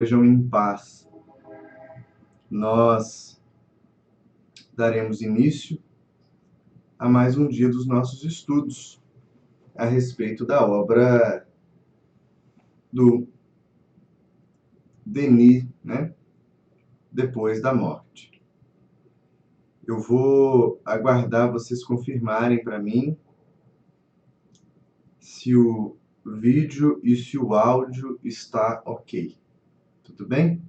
Estejam em paz. Nós daremos início a mais um dia dos nossos estudos a respeito da obra do Denis, né? Depois da morte. Eu vou aguardar vocês confirmarem para mim se o vídeo e se o áudio está ok. Tudo bem?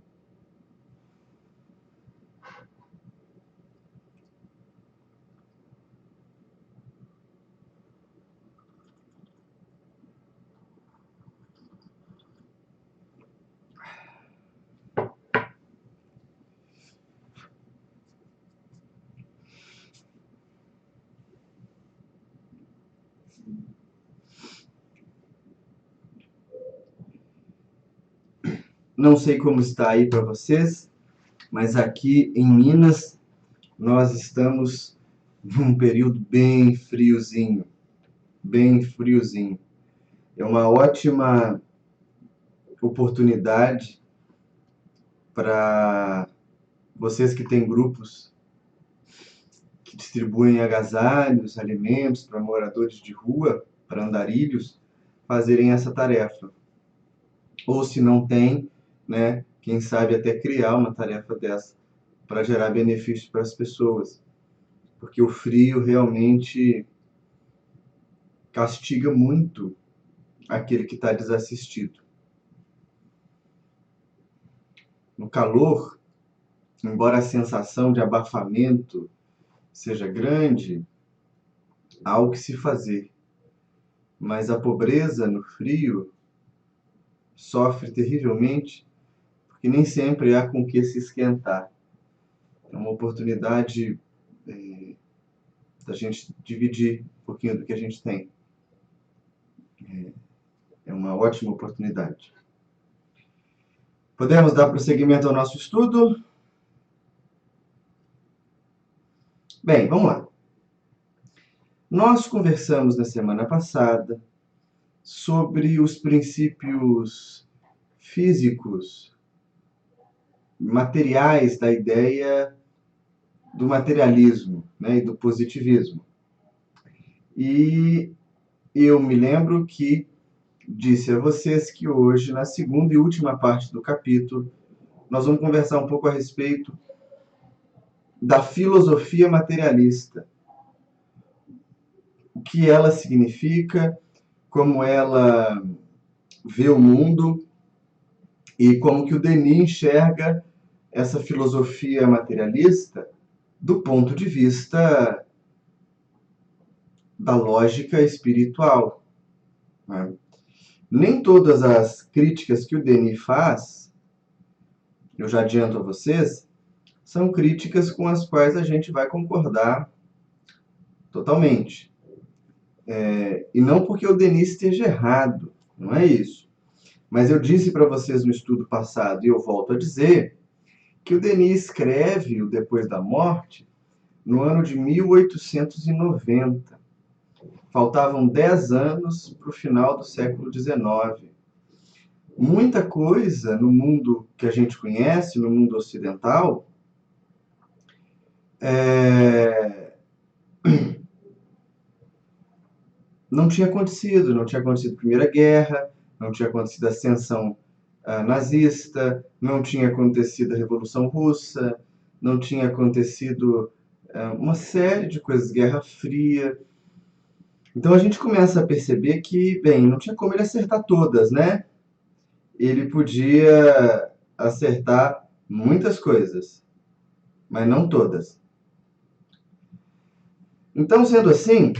Não sei como está aí para vocês, mas aqui em Minas nós estamos num período bem friozinho, bem friozinho. É uma ótima oportunidade para vocês que têm grupos que distribuem agasalhos, alimentos para moradores de rua, para andarilhos, fazerem essa tarefa. Ou se não tem, né, quem sabe até criar uma tarefa dessa para gerar benefício para as pessoas. Porque o frio realmente castiga muito aquele que está desassistido. No calor, embora a sensação de abafamento seja grande, há o que se fazer. Mas a pobreza no frio sofre terrivelmente, porque nem sempre há com que se esquentar. É uma oportunidade da gente dividir um pouquinho do que a gente tem. É uma ótima oportunidade. Podemos dar prosseguimento ao nosso estudo? Bem, vamos lá. Nós conversamos na semana passada sobre os princípios físicos, materiais da ideia do materialismo, né, e do positivismo. E eu me lembro que disse a vocês que hoje, na segunda e última parte do capítulo, nós vamos conversar um pouco a respeito da filosofia materialista. O que ela significa, como ela vê o mundo e como que o Denis enxerga essa filosofia materialista do ponto de vista da lógica espiritual, né? Nem todas as críticas que o Denis faz, eu já adianto a vocês, são críticas com as quais a gente vai concordar totalmente. E não porque o Denis esteja errado, não é isso. Mas eu disse para vocês no estudo passado, e eu volto a dizer, que o Denis escreve o Depois da Morte no ano de 1890. Faltavam 10 anos para o final do século XIX. Muita coisa no mundo que a gente conhece, no mundo ocidental, não tinha acontecido. Não tinha acontecido a Primeira Guerra, não tinha acontecido a ascensão nazista, não tinha acontecido a Revolução Russa, não tinha acontecido uma série de coisas, Guerra Fria. Então a gente começa a perceber que, bem, não tinha como ele acertar todas, né? Ele podia acertar muitas coisas, mas não todas. Então, sendo assim,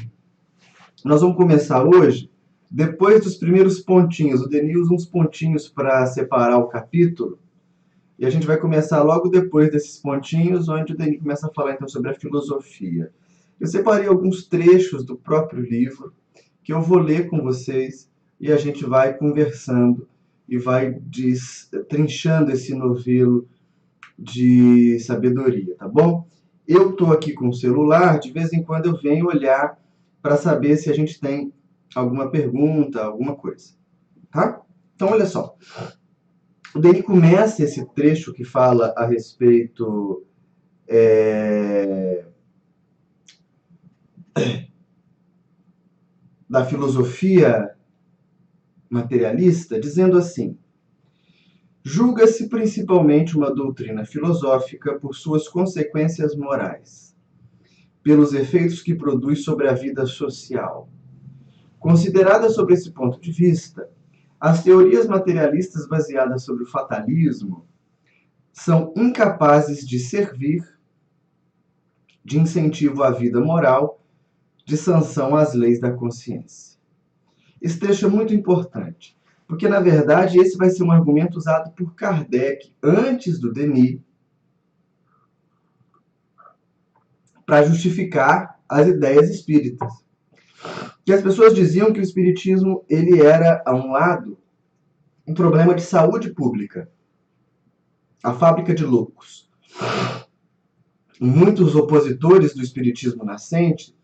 nós vamos começar hoje, depois dos primeiros pontinhos. O Denis usa uns pontinhos para separar o capítulo, e a gente vai começar logo depois desses pontinhos, onde o Denis começa a falar então sobre a filosofia. Eu separei alguns trechos do próprio livro, que eu vou ler com vocês, e a gente vai conversando e vai trinchando esse novelo de sabedoria, tá bom? Eu estou aqui com o celular, de vez em quando eu venho olhar para saber se a gente tem alguma pergunta, alguma coisa, tá? Então, olha só. O Denis começa esse trecho que fala a respeito da filosofia materialista, dizendo assim: julga-se principalmente uma doutrina filosófica por suas consequências morais, pelos efeitos que produz sobre a vida social. Considerada sob esse ponto de vista, as teorias materialistas baseadas sobre o fatalismo são incapazes de servir de incentivo à vida moral, de sanção às leis da consciência. Esse trecho é muito importante, porque, na verdade, esse vai ser um argumento usado por Kardec antes do Denis para justificar as ideias espíritas. Que as pessoas diziam que o espiritismo ele era, a um lado, um problema de saúde pública, a fábrica de loucos. Muitos opositores do espiritismo nascente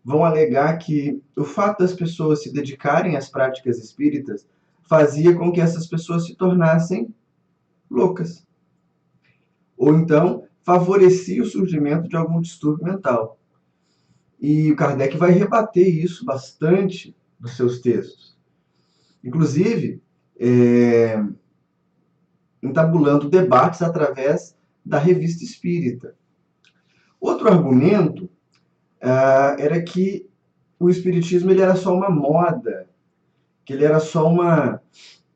vão alegar que o fato das pessoas se dedicarem às práticas espíritas fazia com que essas pessoas se tornassem loucas. Ou então, favorecia o surgimento de algum distúrbio mental. E o Kardec vai rebater isso bastante nos seus textos. Inclusive, entabulando debates através da Revista Espírita. Outro argumento era que o espiritismo ele era só uma moda, que ele era só uma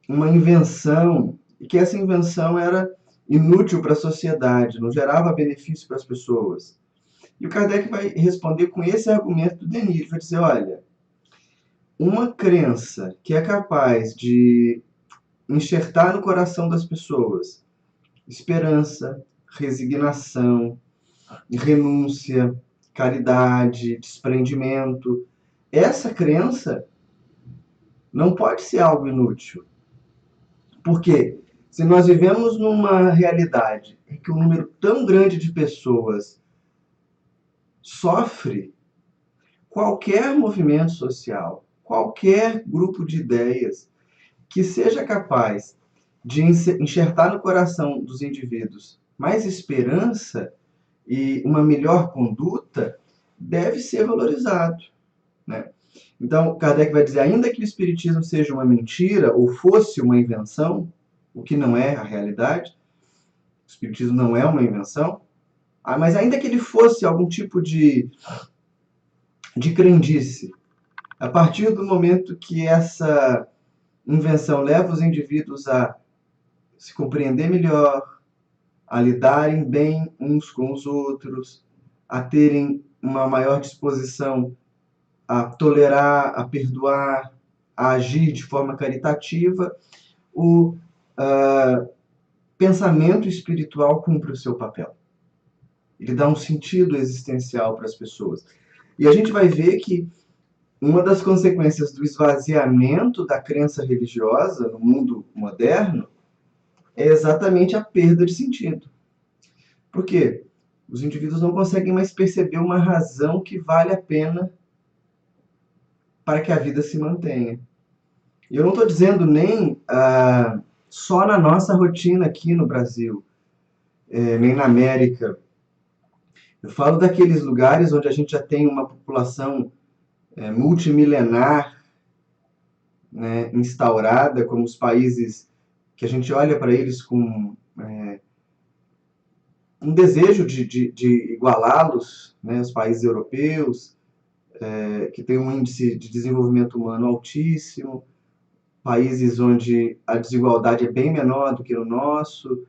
invenção, e que essa invenção era inútil para a sociedade, não gerava benefício para as pessoas. E o Kardec vai responder com esse argumento do Denis. Ele vai dizer, olha, uma crença que é capaz de enxertar no coração das pessoas esperança, resignação, renúncia, caridade, desprendimento, essa crença não pode ser algo inútil. Porque se nós vivemos numa realidade em que um número tão grande de pessoas sofre, qualquer movimento social, qualquer grupo de ideias que seja capaz de enxertar no coração dos indivíduos mais esperança e uma melhor conduta, deve ser valorizado, né? Então, Kardec vai dizer, ainda que o espiritismo seja uma mentira ou fosse uma invenção, o que não é a realidade, o espiritismo não é uma invenção, mas ainda que ele fosse algum tipo de crendice, a partir do momento que essa invenção leva os indivíduos a se compreender melhor, a lidarem bem uns com os outros, a terem uma maior disposição a tolerar, a perdoar, a agir de forma caritativa, o pensamento espiritual cumpre o seu papel. Ele dá um sentido existencial para as pessoas. E a gente vai ver que uma das consequências do esvaziamento da crença religiosa no mundo moderno é exatamente a perda de sentido. Por quê? Os indivíduos não conseguem mais perceber uma razão que vale a pena para que a vida se mantenha. E eu não estou dizendo nem só na nossa rotina aqui no Brasil, nem na América. Eu falo daqueles lugares onde a gente já tem uma população multimilenar, né, instaurada, como os países que a gente olha para eles com um desejo de igualá-los, né, os países europeus, que têm um índice de desenvolvimento humano altíssimo, países onde a desigualdade é bem menor do que no nosso,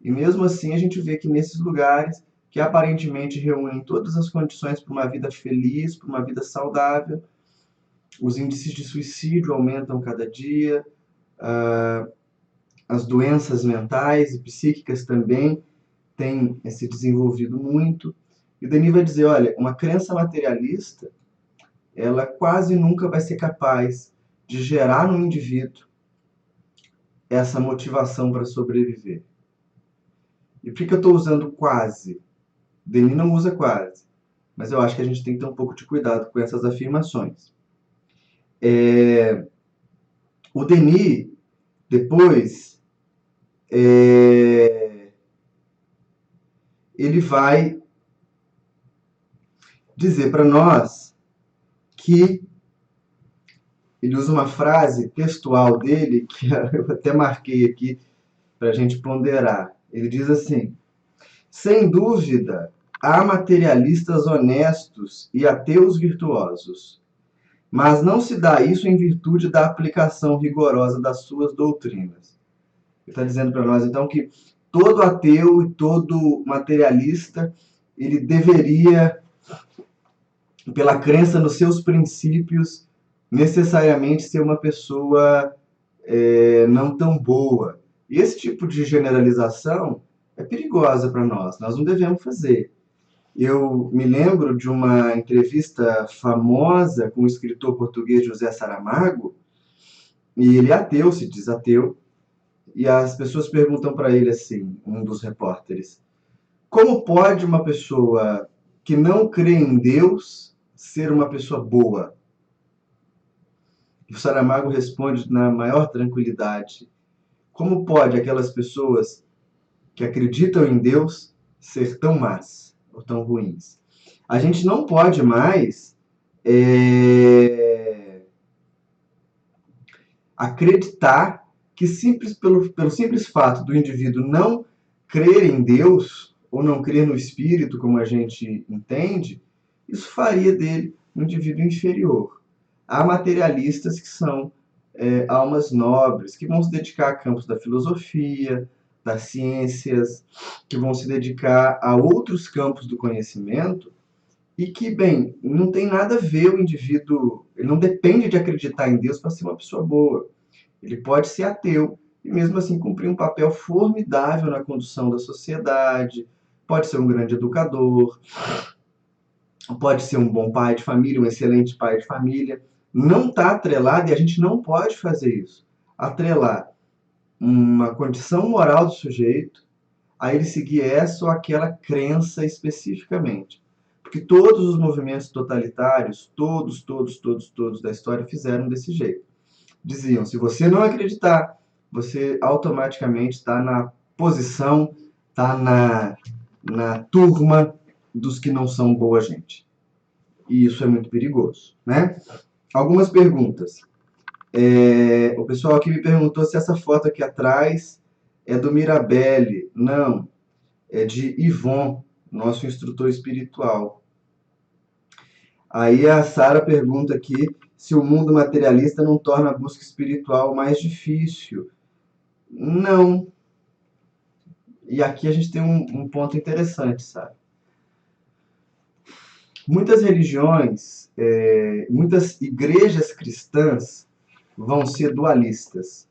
e mesmo assim a gente vê que nesses lugares, que aparentemente reúnem todas as condições para uma vida feliz, para uma vida saudável, os índices de suicídio aumentam cada dia, as doenças mentais e psíquicas também têm se desenvolvido muito. E o Denis vai dizer, olha, uma crença materialista, ela quase nunca vai ser capaz de gerar no indivíduo essa motivação para sobreviver. E por que eu estou usando quase? Denis não usa quase, mas eu acho que a gente tem que ter um pouco de cuidado com essas afirmações. O Denis, depois, ele vai dizer para nós que ele usa uma frase textual dele que eu até marquei aqui para a gente ponderar. Ele diz assim: sem dúvida, há materialistas honestos e ateus virtuosos, mas não se dá isso em virtude da aplicação rigorosa das suas doutrinas. Ele está dizendo para nós, então, que todo ateu e todo materialista, ele deveria, pela crença nos seus princípios, necessariamente ser uma pessoa não tão boa. E esse tipo de generalização é perigosa para nós, nós não devemos fazer. Eu me lembro de uma entrevista famosa com o escritor português José Saramago, e ele é ateu, se diz ateu, e as pessoas perguntam para ele assim, um dos repórteres: como pode uma pessoa que não crê em Deus ser uma pessoa boa? E o Saramago responde na maior tranquilidade: como pode aquelas pessoas que acreditam em Deus ser tão más ou tão ruins? A gente não pode mais acreditar que pelo simples fato do indivíduo não crer em Deus ou não crer no Espírito, como a gente entende, isso faria dele um indivíduo inferior. Há materialistas que são almas nobres, que vão se dedicar a campos da filosofia, das ciências, que vão se dedicar a outros campos do conhecimento e que, bem, não tem nada a ver o indivíduo, ele não depende de acreditar em Deus para ser uma pessoa boa. Ele pode ser ateu e mesmo assim cumprir um papel formidável na condução da sociedade, pode ser um grande educador, pode ser um bom pai de família, um excelente pai de família. Não está atrelado, e a gente não pode fazer isso, atrelar uma condição moral do sujeito a ele seguir essa ou aquela crença especificamente. Porque todos os movimentos totalitários, todos da história fizeram desse jeito. Diziam, se você não acreditar, você automaticamente está na posição, está na turma dos que não são boa gente. E isso é muito perigoso, né? Algumas perguntas. O pessoal aqui me perguntou se essa foto aqui atrás é do Mirabelle. Não, é de Yvon, nosso instrutor espiritual. Aí a Sara pergunta aqui se o mundo materialista não torna a busca espiritual mais difícil. Não. E aqui a gente tem um ponto interessante, Sara. Muitas religiões, muitas igrejas cristãs vão ser dualistas.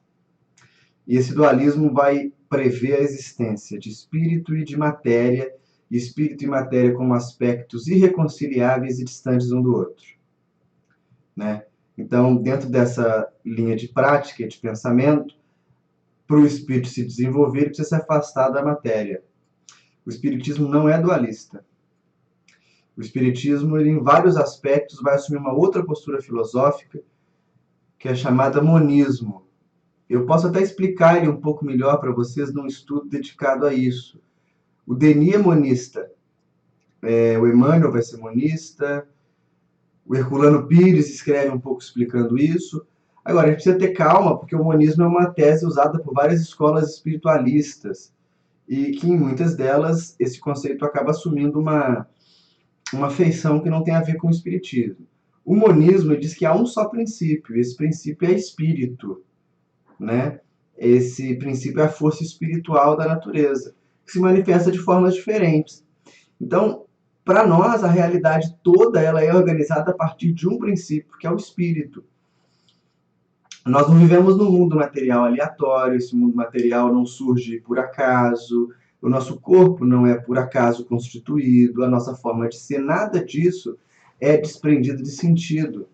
E esse dualismo vai prever a existência de espírito e de matéria, e espírito e matéria como aspectos irreconciliáveis e distantes um do outro, né? Então, dentro dessa linha de prática e de pensamento, para o espírito se desenvolver, ele precisa se afastar da matéria. O espiritismo não é dualista. O espiritismo, ele, em vários aspectos, vai assumir uma outra postura filosófica, que é chamada monismo. Eu posso até explicar ele um pouco melhor para vocês num estudo dedicado a isso. O Denis é monista, o Emmanuel vai ser monista, o Herculano Pires escreve um pouco explicando isso. Agora, a gente precisa ter calma, porque o monismo é uma tese usada por várias escolas espiritualistas, e que em muitas delas esse conceito acaba assumindo uma feição que não tem a ver com o espiritismo. O monismo diz que há um só princípio, esse princípio é espírito, né? Esse princípio é a força espiritual da natureza, que se manifesta de formas diferentes. Então, para nós, a realidade toda ela é organizada a partir de um princípio, que é o espírito. Nós não vivemos num mundo material aleatório, esse mundo material não surge por acaso, o nosso corpo não é por acaso constituído, a nossa forma de ser, nada disso é desprendido de sentido.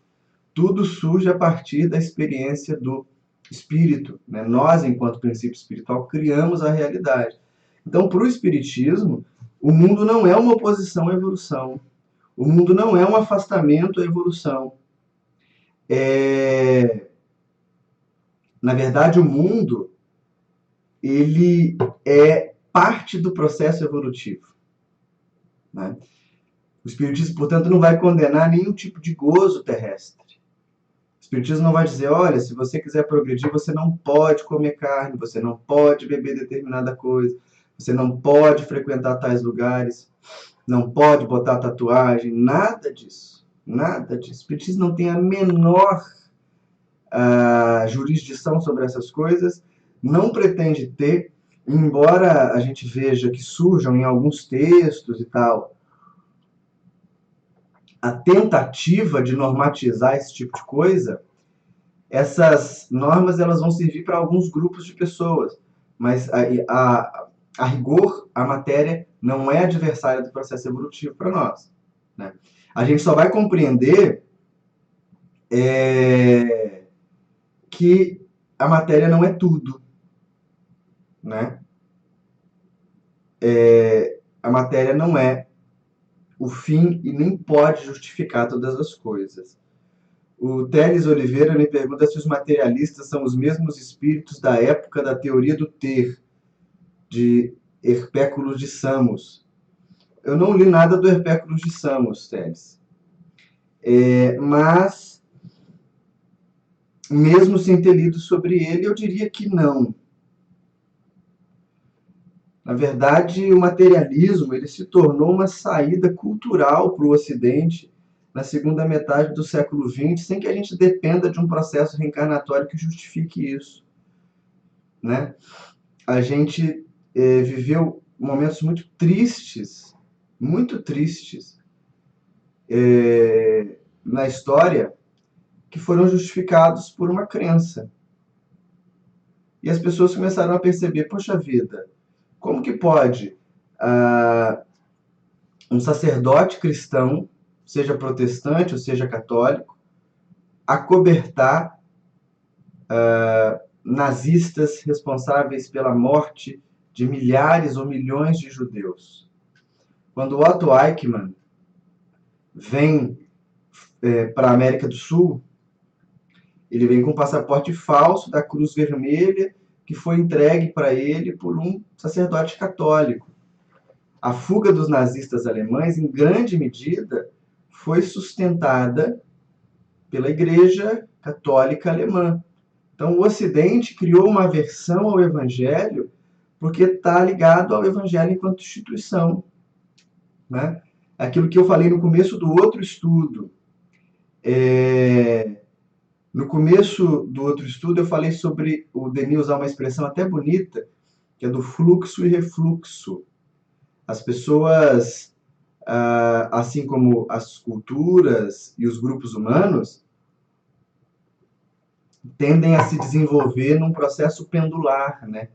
Tudo surge a partir da experiência do espírito, né? Nós, enquanto princípio espiritual, criamos a realidade. Então, para o espiritismo, o mundo não é uma oposição à evolução. O mundo não é um afastamento à evolução. Na verdade, o mundo, ele é parte do processo evolutivo, né? O Espiritismo, portanto, não vai condenar nenhum tipo de gozo terrestre. O Espiritismo não vai dizer, olha, se você quiser progredir, você não pode comer carne, você não pode beber determinada coisa, você não pode frequentar tais lugares, não pode botar tatuagem, nada disso. Nada disso. O Espiritismo não tem a menor jurisdição sobre essas coisas, não pretende ter, embora a gente veja que surjam em alguns textos e tal, a tentativa de normatizar esse tipo de coisa, essas normas elas vão servir para alguns grupos de pessoas, mas a rigor, a matéria não é adversária do processo evolutivo para nós, né? A gente só vai compreender que a matéria não é tudo, né? A matéria não é o fim e nem pode justificar todas as coisas. O Teles Oliveira me pergunta se os materialistas são os mesmos espíritos da época da teoria do ter, de Herpéculos de Samos. Eu não li nada do Herpéculos de Samos, Teles. Mas, mesmo sem ter lido sobre ele, eu diria que não. Na verdade, o materialismo ele se tornou uma saída cultural para o Ocidente na segunda metade do século XX, sem que a gente dependa de um processo reencarnatório que justifique isso, né? A gente viveu momentos muito tristes na história, que foram justificados por uma crença. E as pessoas começaram a perceber, poxa vida, como que pode um sacerdote cristão, seja protestante ou seja católico, acobertar nazistas responsáveis pela morte de milhares ou milhões de judeus? Quando Otto Eichmann vem para a América do Sul, ele vem com um passaporte falso da Cruz Vermelha, que foi entregue para ele por um sacerdote católico. A fuga dos nazistas alemães, em grande medida, foi sustentada pela Igreja Católica Alemã. Então, o Ocidente criou uma aversão ao Evangelho porque está ligado ao Evangelho enquanto instituição, né? Aquilo que eu falei no começo do outro estudo. No começo do outro estudo, eu falei sobre o Denis usar uma expressão até bonita, que é do fluxo e refluxo. As pessoas, assim como as culturas e os grupos humanos, tendem a se desenvolver num processo pendular, né?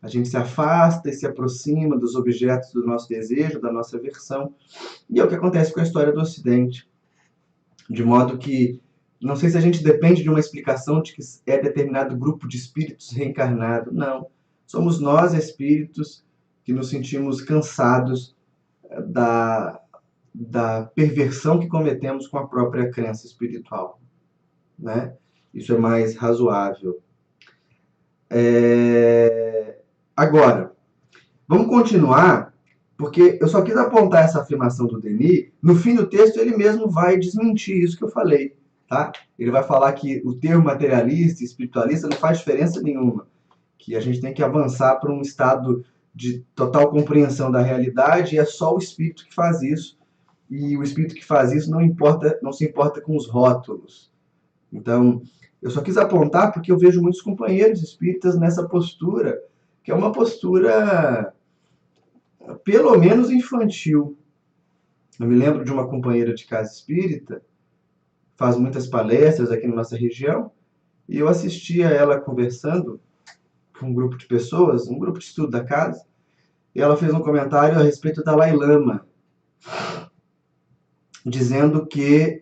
A gente se afasta e se aproxima dos objetos do nosso desejo, da nossa aversão. E é o que acontece com a história do Ocidente. De modo que, não sei se a gente depende de uma explicação de que é determinado grupo de espíritos reencarnado. Não. Somos nós, espíritos, que nos sentimos cansados da perversão que cometemos com a própria crença espiritual, né? Isso é mais razoável. Agora, vamos continuar, porque eu só quis apontar essa afirmação do Denis. No fim do texto, ele mesmo vai desmentir isso que eu falei, tá? Ele vai falar que o termo materialista e espiritualista não faz diferença nenhuma, que a gente tem que avançar para um estado de total compreensão da realidade, e é só o espírito que faz isso, e o espírito que faz isso não se importa com os rótulos. Então, eu só quis apontar porque eu vejo muitos companheiros espíritas nessa postura, que é uma postura pelo menos infantil. Eu me lembro de uma companheira de casa espírita, faz muitas palestras aqui na nossa região, e eu assistia ela conversando com um grupo de pessoas, um grupo de estudo da casa, e ela fez um comentário a respeito do Dalai Lama, dizendo que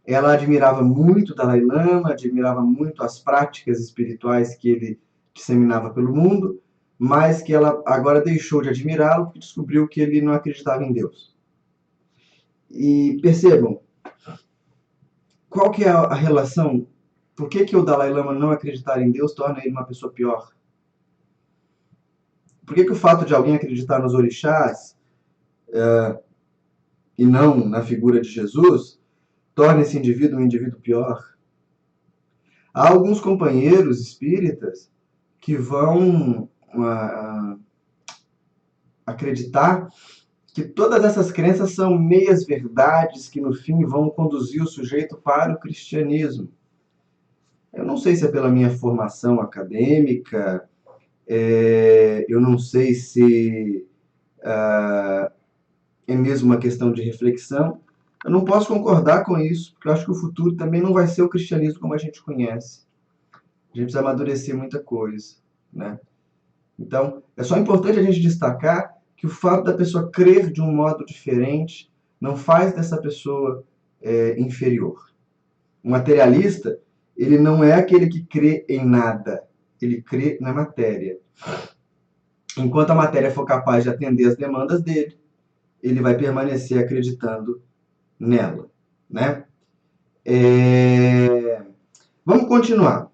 ela admirava muito o Dalai Lama, admirava muito as práticas espirituais que ele disseminava pelo mundo, mas que ela agora deixou de admirá-lo porque descobriu que ele não acreditava em Deus. E percebam, qual que é a relação Por que o Dalai Lama não acreditar em Deus torna ele uma pessoa pior? Por que o fato de alguém acreditar nos orixás e não na figura de Jesus torna esse indivíduo um indivíduo pior? Há alguns companheiros espíritas que vão acreditar que todas essas crenças são meias verdades que no fim vão conduzir o sujeito para o cristianismo. Eu não sei se é pela minha formação acadêmica, eu não sei se é mesmo uma questão de reflexão. Eu não posso concordar com isso, porque eu acho que o futuro também não vai ser o cristianismo como a gente conhece. A gente precisa amadurecer muita coisa, né? Então, é só importante a gente destacar que o fato da pessoa crer de um modo diferente não faz dessa pessoa inferior. O materialista, ele não é aquele que crê em nada, ele crê na matéria. Enquanto a matéria for capaz de atender as demandas dele, ele vai permanecer acreditando nela, né? Vamos continuar.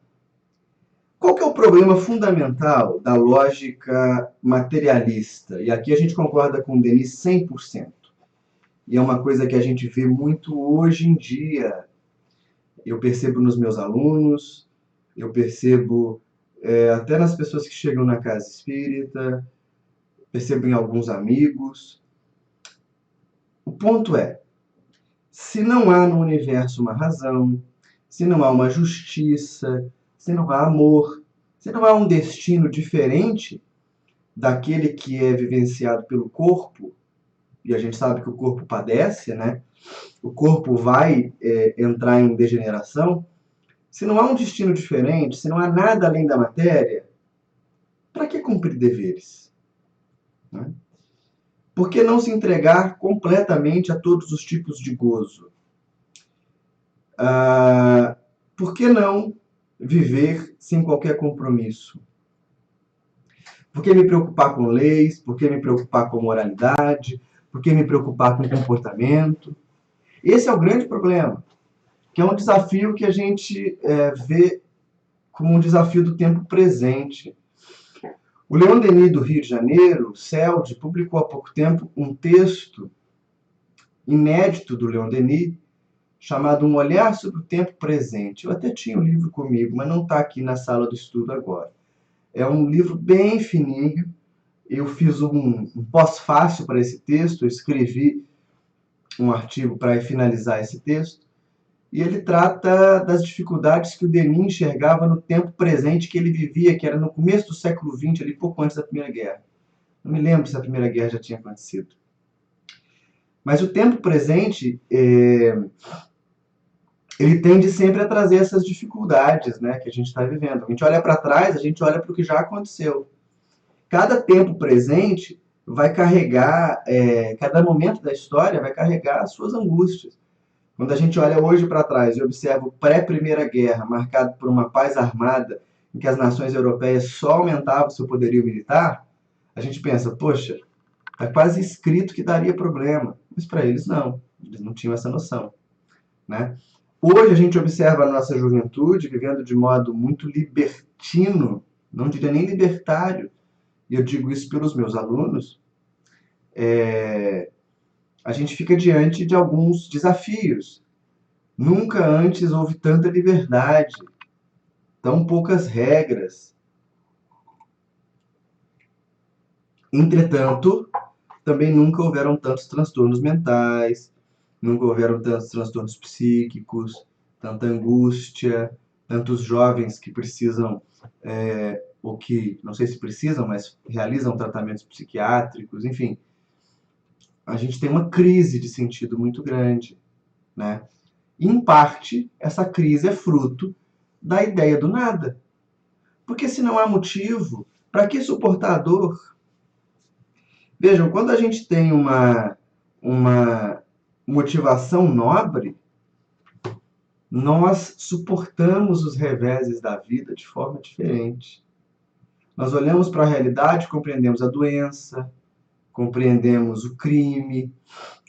Qual que é o problema fundamental da lógica materialista? E aqui a gente concorda com o Denis 100%. E é uma coisa que a gente vê muito hoje em dia. Eu percebo nos meus alunos, eu percebo até nas pessoas que chegam na casa espírita, percebo em alguns amigos. O ponto é, se não há no universo uma razão, se não há uma justiça, se não há amor, se não há um destino diferente daquele que é vivenciado pelo corpo, e a gente sabe que o corpo padece, né? O corpo vai entrar em degeneração. Se não há um destino diferente, se não há nada além da matéria, para que cumprir deveres? Né? Por que não se entregar completamente a todos os tipos de gozo? Por que não viver sem qualquer compromisso? Por que me preocupar com leis? Por que me preocupar com moralidade? Por que me preocupar com comportamento? Esse é o grande problema, que é um desafio que a gente vê como um desafio do tempo presente. O Leon Denis, do Rio de Janeiro, CELD, publicou há pouco tempo um texto inédito do Leon Denis, chamado Um Olhar sobre o Tempo Presente. Eu até tinha o livro comigo, mas não está aqui na sala do estudo agora. É um livro bem fininho. Eu fiz um pós-fácil para esse texto, eu escrevi um artigo para finalizar esse texto, e ele trata das dificuldades que o Denis enxergava no tempo presente que ele vivia, que era no começo do século XX, ali pouco antes da Primeira Guerra. Não me lembro se a Primeira Guerra já tinha acontecido. Mas o tempo presente, ele tende sempre a trazer essas dificuldades, né, que a gente está vivendo. A gente olha para trás, a gente olha para o que já aconteceu. Cada tempo presente vai carregar, cada momento da história vai carregar as suas angústias. Quando a gente olha hoje para trás e observa o pré-Primeira Guerra, marcado por uma paz armada, em que as nações europeias só aumentavam seu poderio militar, a gente pensa, poxa, está quase escrito que daria problema. Mas para eles não, eles não tinham essa noção, né? Hoje a gente observa a nossa juventude vivendo de modo muito libertino, não diria nem libertário, e eu digo isso pelos meus alunos. A gente fica diante de alguns desafios. Nunca antes houve tanta liberdade, tão poucas regras. Entretanto, também nunca houveram tantos transtornos mentais, nunca houveram tantos transtornos psíquicos, tanta angústia, tantos jovens que precisam, ou que, não sei se precisam, mas realizam tratamentos psiquiátricos, enfim. A gente tem uma crise de sentido muito grande, né? E, em parte, essa crise é fruto da ideia do nada. Porque se não há motivo, para que suportar a dor? Vejam, quando a gente tem uma motivação nobre, nós suportamos os reveses da vida de forma diferente. Nós olhamos para a realidade, compreendemos a doença, compreendemos o crime,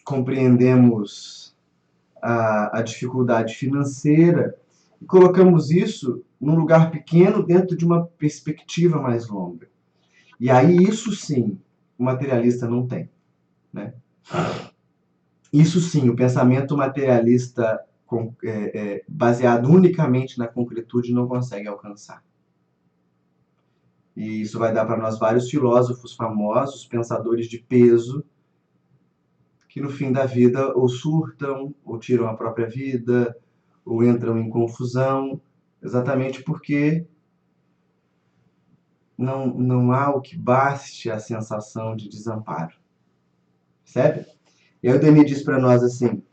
compreendemos a dificuldade financeira e colocamos isso num lugar pequeno dentro de uma perspectiva mais longa. E aí, isso sim, o materialista não tem, né? Isso sim, o pensamento materialista baseado unicamente na concretude não consegue alcançar. E isso vai dar para nós vários filósofos famosos, pensadores de peso, que no fim da vida ou surtam, ou tiram a própria vida, ou entram em confusão, exatamente porque não há o que baste a sensação de desamparo. Percebe? E aí o Denis diz para nós assim,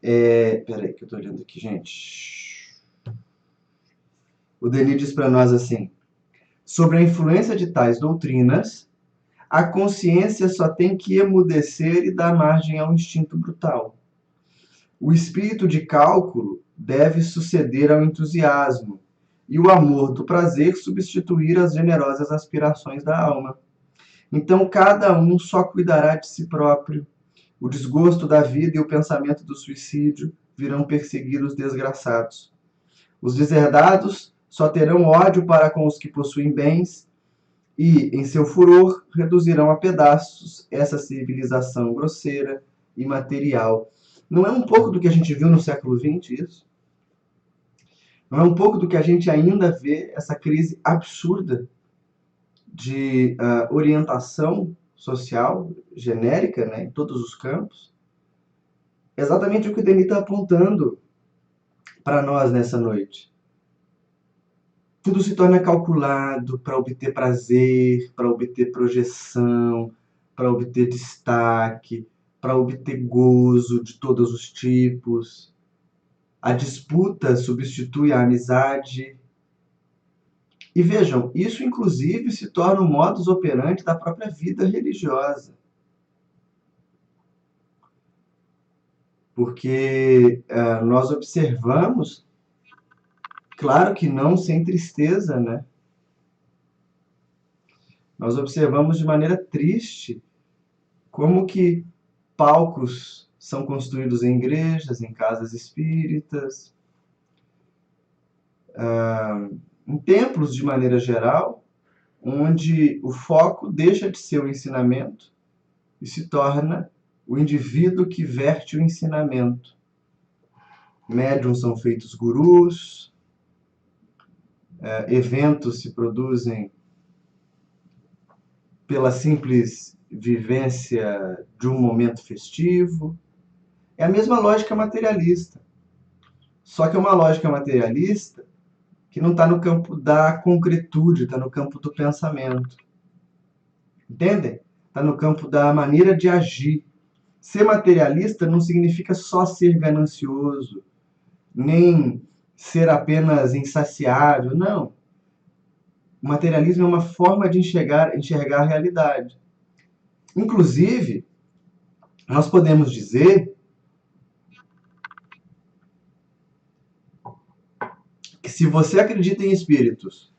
peraí que eu estou olhando aqui, gente. O Denis diz para nós assim, sobre a influência de tais doutrinas, a consciência só tem que emudecer e dar margem ao instinto brutal. O espírito de cálculo deve suceder ao entusiasmo, e o amor do prazer substituir as generosas aspirações da alma. Então cada um só cuidará de si próprio. O desgosto da vida e o pensamento do suicídio virão perseguir os desgraçados. Os deserdados só terão ódio para com os que possuem bens e, em seu furor, reduzirão a pedaços essa civilização grosseira e material. Não é um pouco do que a gente viu no século XX isso? Não é um pouco do que a gente ainda vê, essa crise absurda de orientação social genérica, né, em todos os campos? Exatamente o que o Denis está apontando para nós nessa noite. Tudo se torna calculado para obter prazer, para obter projeção, para obter destaque, para obter gozo de todos os tipos. A disputa substitui a amizade. E vejam, isso inclusive se torna um modus operandi da própria vida religiosa. Porque nós observamos, claro que não sem tristeza, né? Nós observamos de maneira triste como que palcos são construídos em igrejas, em casas espíritas, em templos de maneira geral, onde o foco deixa de ser o ensinamento e se torna o indivíduo que verte o ensinamento. Médiuns são feitos gurus, eventos se produzem pela simples vivência de um momento festivo. É a mesma lógica materialista. Só que é uma lógica materialista que não está no campo da concretude, está no campo do pensamento. Entendem? Está no campo da maneira de agir. Ser materialista não significa só ser ganancioso, nem ser apenas insaciável, não. O materialismo é uma forma de enxergar a realidade. Inclusive, nós podemos dizer que se você acredita em espíritos,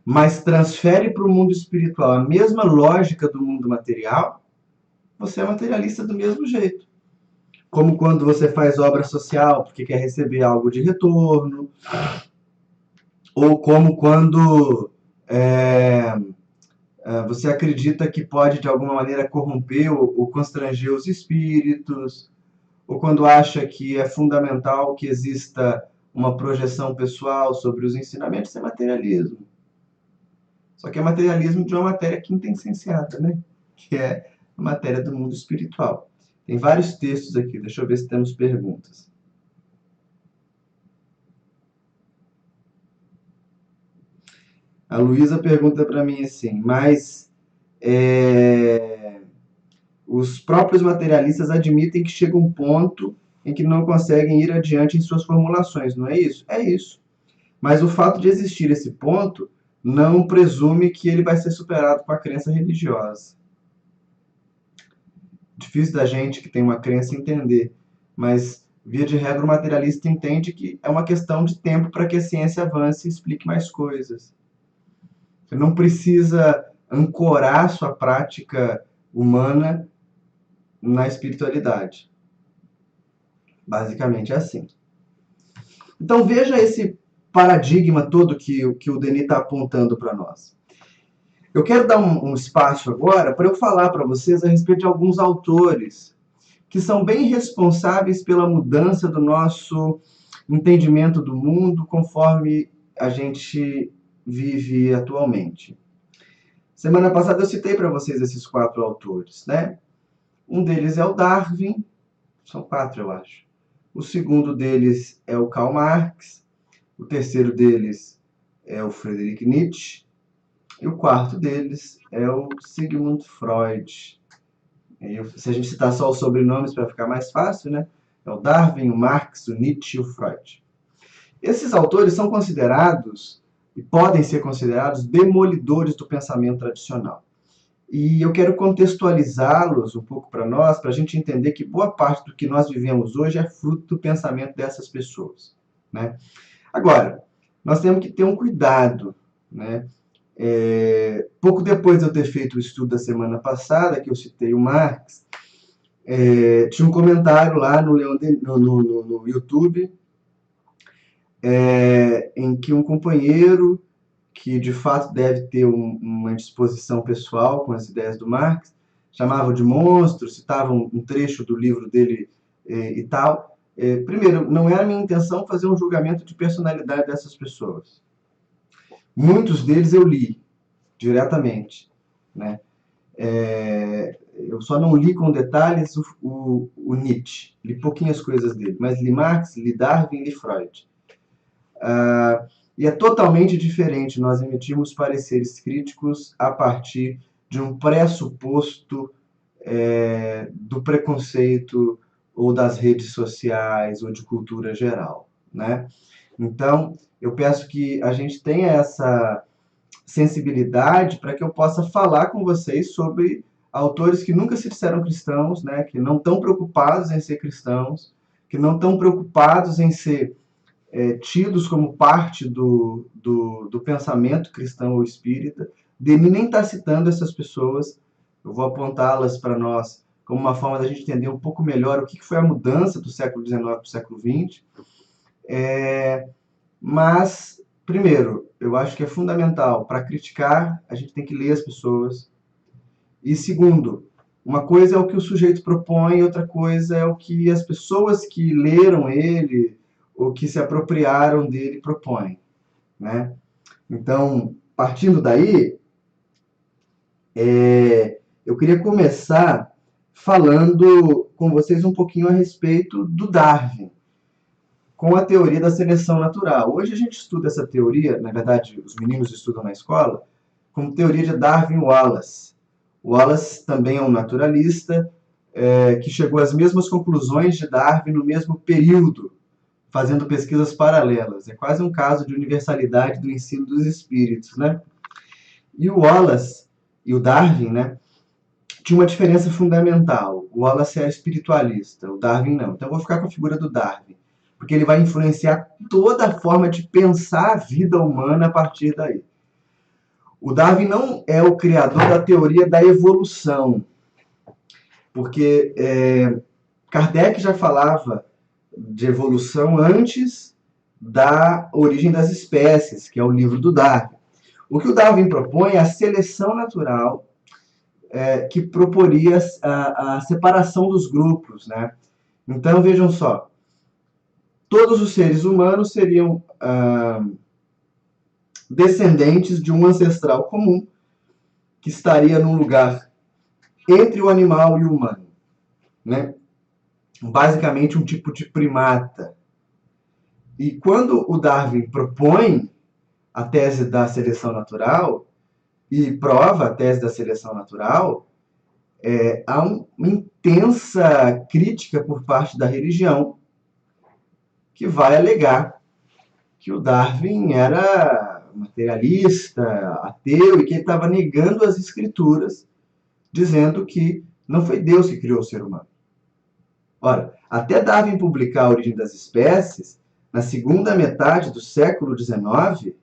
mas transfere para o mundo espiritual a mesma lógica do mundo material, você é materialista do mesmo jeito. Como quando você faz obra social porque quer receber algo de retorno, ou como quando você acredita que pode de alguma maneira corromper ou constranger os espíritos, ou quando acha que é fundamental que exista uma projeção pessoal sobre os ensinamentos, isso é materialismo. Só que é materialismo de uma matéria quintessenciada, né? Que é a matéria do mundo espiritual. Tem vários textos aqui, deixa eu ver se temos perguntas. A Luísa pergunta para mim assim, mas os próprios materialistas admitem que chega um ponto em que não conseguem ir adiante em suas formulações, não é isso? É isso. Mas o fato de existir esse ponto não presume que ele vai ser superado com a crença religiosa. Difícil da gente que tem uma crença entender, mas via de regra o materialista entende que é uma questão de tempo para que a ciência avance e explique mais coisas. Você não precisa ancorar sua prática humana na espiritualidade. Basicamente é assim. Então veja esse paradigma todo que o Denis está apontando para nós. Eu quero dar um espaço agora para eu falar para vocês a respeito de alguns autores que são bem responsáveis pela mudança do nosso entendimento do mundo conforme a gente vive atualmente. Semana passada eu citei para vocês esses 4 autores, né? Um deles é o Darwin, são 4 eu acho. O segundo deles é o Karl Marx, o terceiro deles é o Friedrich Nietzsche, e o quarto deles é o Sigmund Freud. Se a gente citar só os sobrenomes para ficar mais fácil, né? É o Darwin, o Marx, o Nietzsche e o Freud. Esses autores são considerados, e podem ser considerados, demolidores do pensamento tradicional. E eu quero contextualizá-los um pouco para nós, para a gente entender que boa parte do que nós vivemos hoje é fruto do pensamento dessas pessoas, né? Agora, nós temos que ter um cuidado, né? Pouco depois de eu ter feito o estudo da semana passada, que eu citei o Marx, tinha um comentário lá no YouTube, em que um companheiro, que de fato deve ter uma disposição pessoal com as ideias do Marx, chamava de monstro, citava um trecho do livro dele e tal. Primeiro, não é a minha intenção fazer um julgamento de personalidade dessas pessoas. Muitos deles eu li diretamente, né? Eu só não li com detalhes o Nietzsche, li pouquinhas coisas dele, mas li Marx, li Darwin, li Freud. E é totalmente diferente nós emitirmos pareceres críticos a partir de um pressuposto do preconceito ou das redes sociais ou de cultura geral, né? Então, eu peço que a gente tenha essa sensibilidade para que eu possa falar com vocês sobre autores que nunca se disseram cristãos, né? Que não estão preocupados em ser cristãos, que não estão preocupados em ser tidos como parte do pensamento cristão ou espírita. Denis nem está citando essas pessoas, eu vou apontá-las para nós como uma forma da gente entender um pouco melhor o que foi a mudança do século XIX para o século XX. Mas, primeiro, eu acho que é fundamental, para criticar, a gente tem que ler as pessoas. E segundo, uma coisa é o que o sujeito propõe, e outra coisa é o que as pessoas que leram ele ou que se apropriaram dele propõem, né? Então, partindo daí, eu queria começar falando com vocês um pouquinho a respeito do Darwin, com a teoria da seleção natural. Hoje a gente estuda essa teoria, na verdade, os meninos estudam na escola, como teoria de Darwin-Wallace. Wallace também é um naturalista que chegou às mesmas conclusões de Darwin no mesmo período, fazendo pesquisas paralelas. É quase um caso de universalidade do ensino dos espíritos, né? E o Wallace e o Darwin, né, tinha uma diferença fundamental. O Wallace era espiritualista, o Darwin não. Então eu vou ficar com a figura do Darwin, porque ele vai influenciar toda a forma de pensar a vida humana a partir daí. O Darwin não é o criador da teoria da evolução, porque Kardec já falava de evolução antes da Origem das Espécies, que é o livro do Darwin. O que o Darwin propõe é a seleção natural, que proporia a separação dos grupos, né? Então, vejam só, todos os seres humanos seriam descendentes de um ancestral comum, que estaria num lugar entre o animal e o humano, né? Basicamente um tipo de primata. E quando o Darwin propõe a tese da seleção natural e prova a tese da seleção natural, há uma intensa crítica por parte da religião que vai alegar que o Darwin era materialista, ateu e que ele estava negando as escrituras, dizendo que não foi Deus que criou o ser humano. Ora, até Darwin publicar A Origem das Espécies, na segunda metade do século XIX,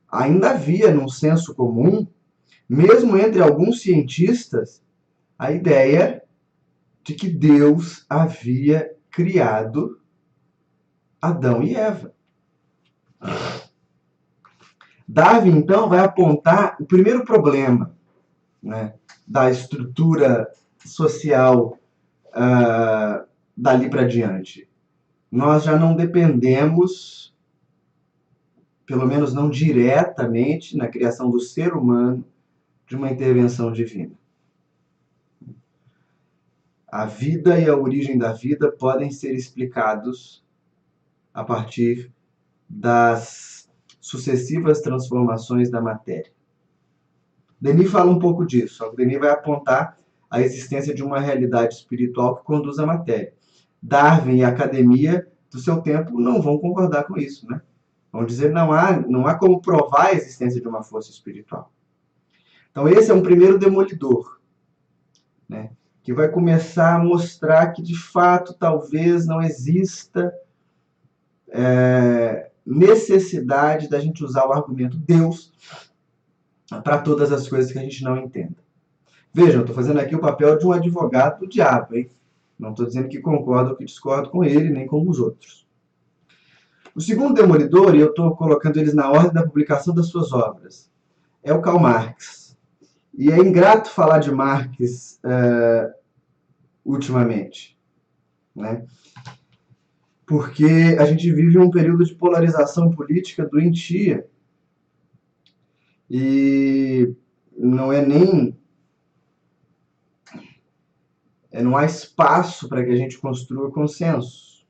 ainda havia, num senso comum, mesmo entre alguns cientistas, a ideia de que Deus havia criado Adão e Eva. Darwin, então, vai apontar o primeiro problema, né, da estrutura social dali para diante. Nós já não dependemos, pelo menos não diretamente, na criação do ser humano, de uma intervenção divina. A vida e a origem da vida podem ser explicados a partir das sucessivas transformações da matéria. Denis fala um pouco disso, só que Denis vai apontar a existência de uma realidade espiritual que conduz à matéria. Darwin e a academia do seu tempo não vão concordar com isso, né? Vão dizer que não há como provar a existência de uma força espiritual. Então esse é um primeiro demolidor, né? Que vai começar a mostrar que de fato talvez não exista necessidade da gente usar o argumento Deus para todas as coisas que a gente não entenda. Vejam, eu estou fazendo aqui o papel de um advogado do diabo, hein? Não estou dizendo que concordo ou que discordo com ele, nem com os outros. O segundo demolidor, e eu estou colocando eles na ordem da publicação das suas obras, é o Karl Marx. E é ingrato falar de Marx ultimamente, né? Porque a gente vive um período de polarização política doentia e não é nem... não há espaço para que a gente construa consenso,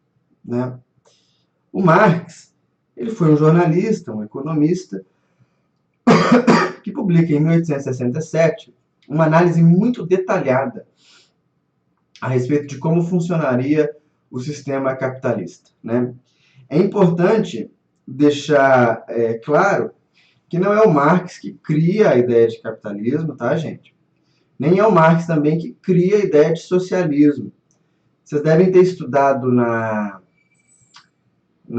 né? O Marx, ele foi um jornalista, um economista, que publica em 1867 uma análise muito detalhada a respeito de como funcionaria o sistema capitalista, né? É importante deixar claro que não é o Marx que cria a ideia de capitalismo, tá, gente? Nem é o Marx também que cria a ideia de socialismo. Vocês devem ter estudado na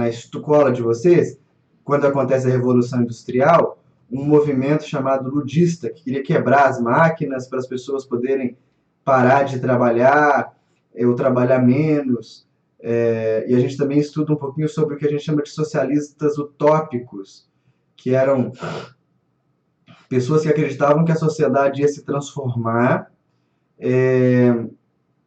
escola de vocês, quando acontece a Revolução Industrial, um movimento chamado ludista, que queria quebrar as máquinas para as pessoas poderem parar de trabalhar ou trabalhar menos. E a gente também estuda um pouquinho sobre o que a gente chama de socialistas utópicos, que eram pessoas que acreditavam que a sociedade ia se transformar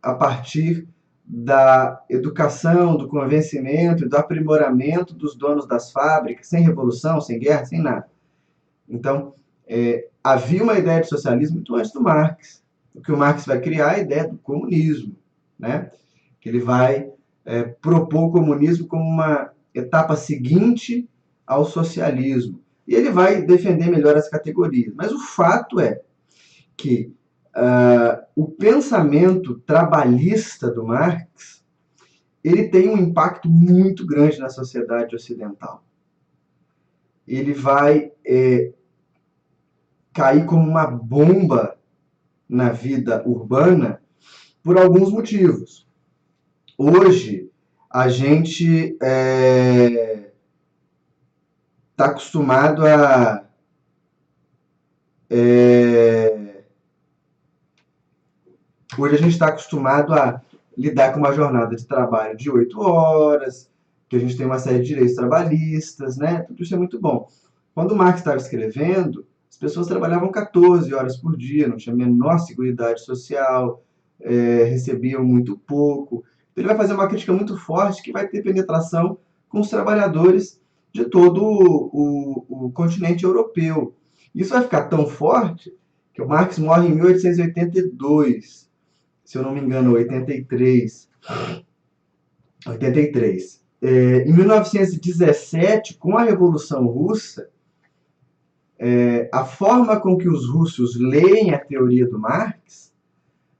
a partir da educação, do convencimento e do aprimoramento dos donos das fábricas, sem revolução, sem guerra, sem nada. Então, havia uma ideia de socialismo muito antes do Marx. O que o Marx vai criar é a ideia do comunismo, né? Que ele vai propor o comunismo como uma etapa seguinte ao socialismo. E ele vai defender melhor as categorias. Mas o fato é que o pensamento trabalhista do Marx, ele tem um impacto muito grande na sociedade ocidental. Ele vai cair como uma bomba na vida urbana por alguns motivos. Hoje, a gente está acostumado a hoje a gente está acostumado a lidar com uma jornada de trabalho de 8 horas, que a gente tem uma série de direitos trabalhistas, né? Tudo isso é muito bom. Quando o Marx estava escrevendo, as pessoas trabalhavam 14 horas por dia, não tinha a menor seguridade social, recebiam muito pouco. Ele vai fazer uma crítica muito forte que vai ter penetração com os trabalhadores de todo o continente europeu. Isso vai ficar tão forte que o Marx morre em 1882, se eu não me engano, 83. Em 1917, com a Revolução Russa, a forma com que os russos leem a teoria do Marx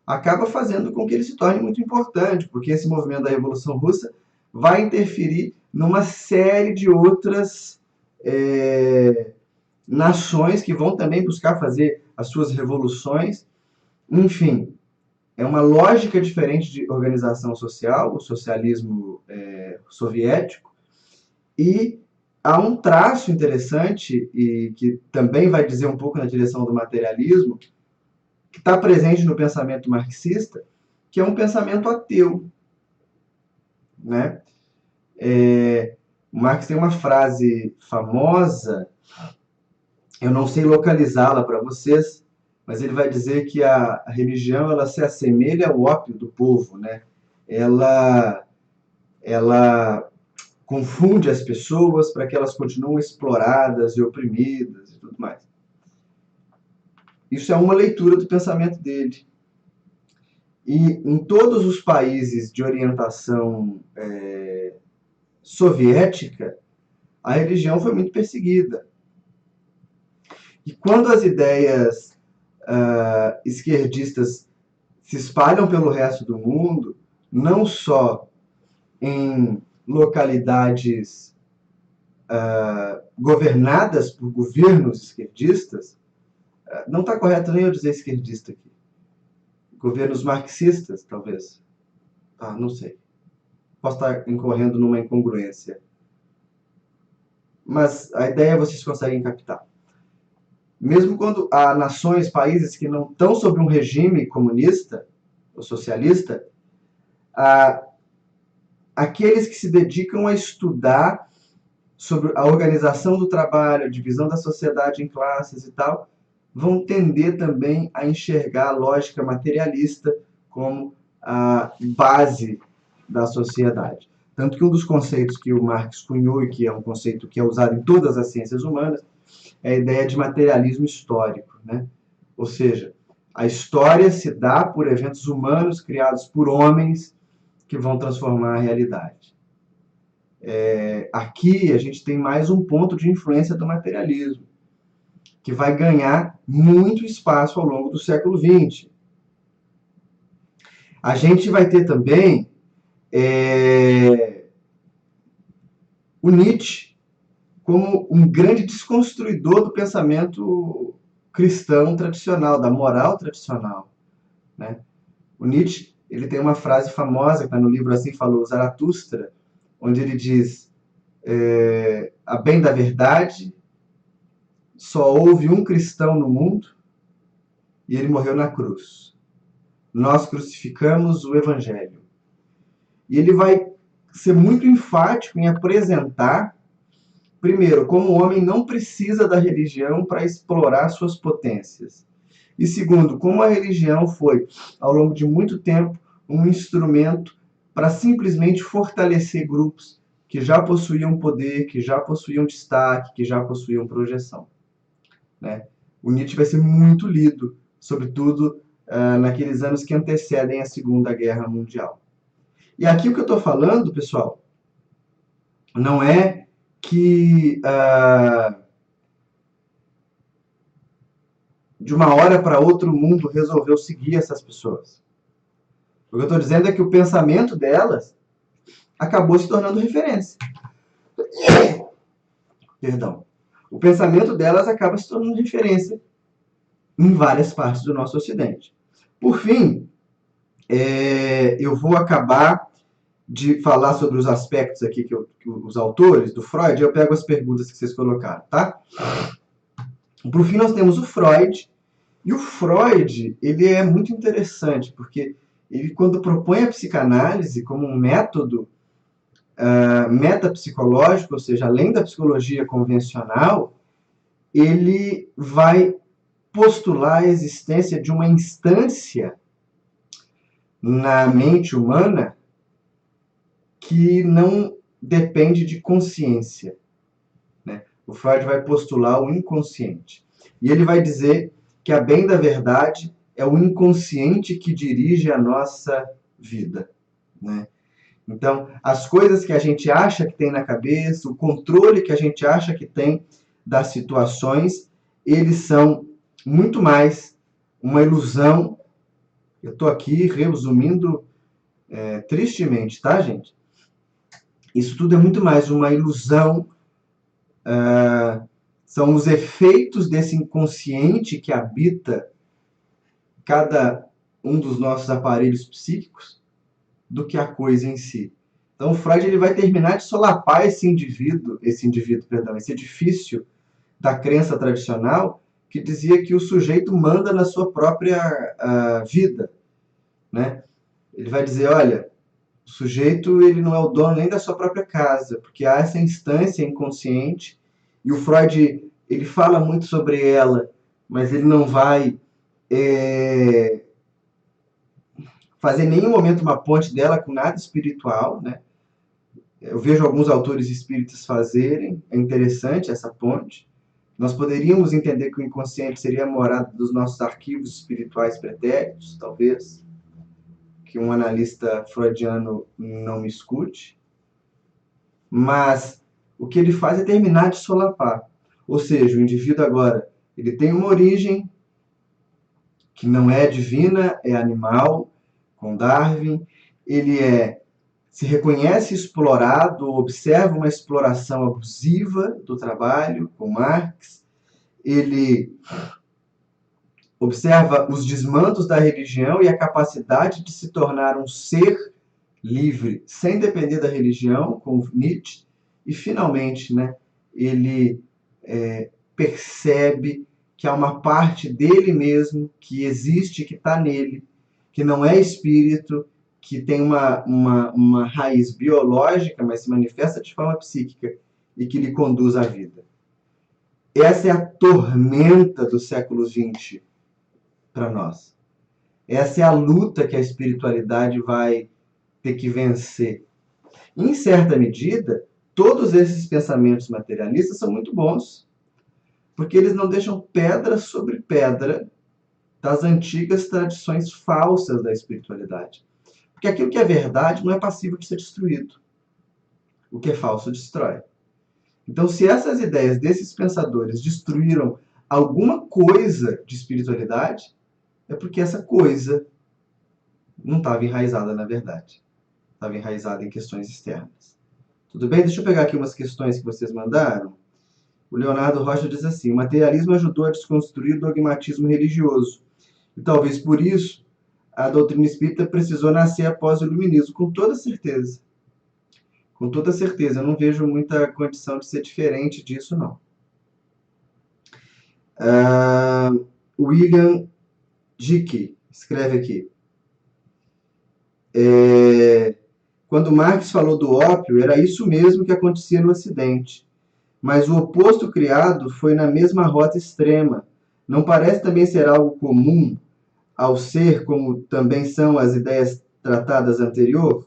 acaba fazendo com que ele se torne muito importante, porque esse movimento da Revolução Russa vai interferir numa série de outras nações que vão também buscar fazer as suas revoluções. Enfim, é uma lógica diferente de organização social, o socialismo soviético, e há um traço interessante, e que também vai dizer um pouco na direção do materialismo, que está presente no pensamento marxista, que é um pensamento ateu, né? O Marx tem uma frase famosa, eu não sei localizá-la para vocês, mas ele vai dizer que a religião ela se assemelha ao ópio do povo, né? Ela confunde as pessoas para que elas continuem exploradas e oprimidas e tudo mais. Isso é uma leitura do pensamento dele. E em todos os países de orientação soviética, a religião foi muito perseguida. E quando as ideias esquerdistas se espalham pelo resto do mundo, não só em localidades governadas por governos esquerdistas, não está correto nem eu dizer esquerdista aqui, governos marxistas, talvez. Não sei. Posso estar incorrendo numa incongruência. Mas a ideia vocês conseguem captar. Mesmo quando há nações, países que não estão sob um regime comunista ou socialista, aqueles que se dedicam a estudar sobre a organização do trabalho, a divisão da sociedade em classes e tal, vão tender também a enxergar a lógica materialista como a base da sociedade. Tanto que um dos conceitos que o Marx cunhou, e que é um conceito que é usado em todas as ciências humanas, é a ideia de materialismo histórico, né? Ou seja, a história se dá por eventos humanos criados por homens que vão transformar a realidade. Aqui a gente tem mais um ponto de influência do materialismo, que vai ganhar muito espaço ao longo do século XX. A gente vai ter também o Nietzsche como um grande desconstruidor do pensamento cristão tradicional, da moral tradicional, né? O Nietzsche, ele tem uma frase famosa que está no livro Assim Falou Zaratustra, onde ele diz: a bem da verdade, só houve um cristão no mundo e ele morreu na cruz. Nós crucificamos o Evangelho. E ele vai ser muito enfático em apresentar, primeiro, como o homem não precisa da religião para explorar suas potências. E segundo, como a religião foi, ao longo de muito tempo, um instrumento para simplesmente fortalecer grupos que já possuíam poder, que já possuíam destaque, que já possuíam projeção, né? O Nietzsche vai ser muito lido, sobretudo naqueles anos que antecedem a Segunda Guerra Mundial. E aqui o que eu estou falando, pessoal, não é que de uma hora para outra o mundo resolveu seguir essas pessoas. O que eu estou dizendo é que o pensamento delas acabou se tornando referência. Perdão. O pensamento delas acaba se tornando referência em várias partes do nosso Ocidente. Por fim, eu vou acabar de falar sobre os aspectos aqui que os autores do Freud, eu pego as perguntas que vocês colocaram, tá? Por fim, nós temos o Freud, e o Freud, ele é muito interessante, porque ele, quando propõe a psicanálise como um método metapsicológico, ou seja, além da psicologia convencional, ele vai postular a existência de uma instância na mente humana que não depende de consciência, né? O Freud vai postular o inconsciente. E ele vai dizer que, a bem da verdade, é o inconsciente que dirige a nossa vida, né? Então, as coisas que a gente acha que tem na cabeça, o controle que a gente acha que tem das situações, eles são muito mais uma ilusão. Eu estou aqui resumindo tristemente, tá, gente? Isso tudo é muito mais uma ilusão. São os efeitos desse inconsciente que habita cada um dos nossos aparelhos psíquicos do que a coisa em si. Então, o Freud ele vai terminar de solapar esse edifício da crença tradicional que dizia que o sujeito manda na sua própria vida, né? Ele vai dizer, olha, O sujeito, ele não é o dono nem da sua própria casa, porque há essa instância inconsciente, e o Freud, ele fala muito sobre ela, mas ele não vai é, fazer em nenhum momento uma ponte dela com nada espiritual, né? Eu vejo alguns autores espíritas fazerem, é interessante essa ponte. Nós poderíamos entender que o inconsciente seria a morada dos nossos arquivos espirituais pretéritos, talvez, que um analista freudiano não me escute, mas o que ele faz é terminar de solapar. Ou seja, o indivíduo agora, ele tem uma origem que não é divina, é animal, com Darwin, ele se reconhece explorado, observa uma exploração abusiva do trabalho, com Marx, ele observa os desmandos da religião e a capacidade de se tornar um ser livre, sem depender da religião, com Nietzsche, e finalmente, né, ele percebe que há uma parte dele mesmo que existe, que está nele, que não é espírito, que tem uma raiz biológica, mas se manifesta de forma psíquica e que lhe conduz à vida. Essa é a tormenta do século XX para nós. Essa é a luta que a espiritualidade vai ter que vencer. Em certa medida, todos esses pensamentos materialistas são muito bons, porque eles não deixam pedra sobre pedra das antigas tradições falsas da espiritualidade. Porque aquilo que é verdade não é passível de ser destruído. O que é falso destrói. Então, se essas ideias desses pensadores destruíram alguma coisa de espiritualidade, é porque essa coisa não estava enraizada na verdade. Estava enraizada em questões externas. Tudo bem? Deixa eu pegar aqui umas questões que vocês mandaram. O Leonardo Rocha diz assim: o materialismo ajudou a desconstruir o dogmatismo religioso. E talvez por isso a doutrina espírita precisou nascer após o iluminismo. Com toda certeza. Com toda certeza. Eu não vejo muita condição de ser diferente disso, não. William Dickey escreve aqui. Quando Marx falou do ópio, era isso mesmo que acontecia no Ocidente. Mas o oposto criado foi na mesma rota extrema. Não parece também ser algo comum ao ser, como também são as ideias tratadas anterior?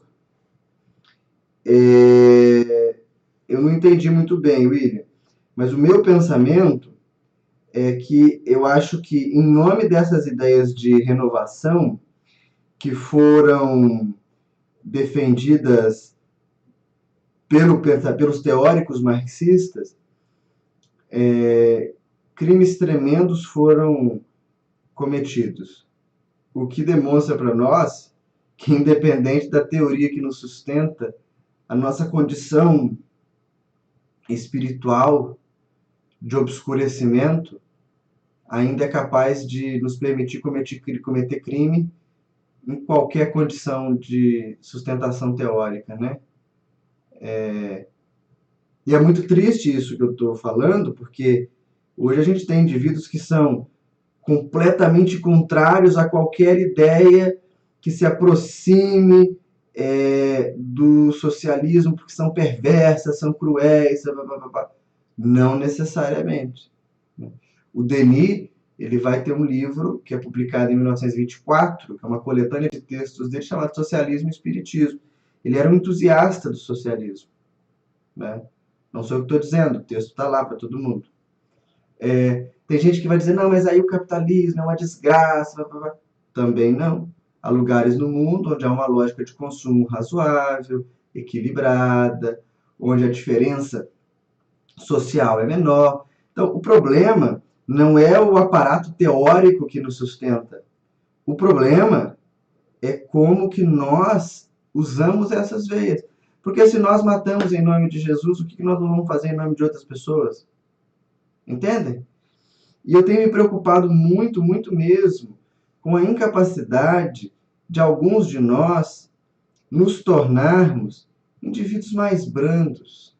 Eu não entendi muito bem, William, mas o meu pensamento é que eu acho que, em nome dessas ideias de renovação que foram defendidas pelos teóricos marxistas, crimes tremendos foram cometidos. O que demonstra para nós que, independente da teoria que nos sustenta, a nossa condição espiritual de obscurecimento ainda é capaz de nos permitir cometer crime em qualquer condição de sustentação teórica, né? E é muito triste isso que eu estou falando, porque hoje a gente tem indivíduos que são completamente contrários a qualquer ideia que se aproxime do socialismo, porque são perversas, são cruéis, blá, blá, blá, blá. Não necessariamente. O Denis, ele vai ter um livro que é publicado em 1924, que é uma coletânea de textos dele chamado Socialismo e Espiritismo. Ele era um entusiasta do socialismo, né? Não sou eu que estou dizendo, o texto está lá para todo mundo. Tem gente que vai dizer, não, mas aí o capitalismo é uma desgraça. Blá, blá, blá. Também não. Há lugares no mundo onde há uma lógica de consumo razoável, equilibrada, onde a diferença social é menor. Então, o problema não é o aparato teórico que nos sustenta. O problema é como que nós usamos essas veias. Porque se nós matamos em nome de Jesus, o que nós não vamos fazer em nome de outras pessoas? Entendem? E eu tenho me preocupado muito, muito mesmo com a incapacidade de alguns de nós nos tornarmos indivíduos mais brandos,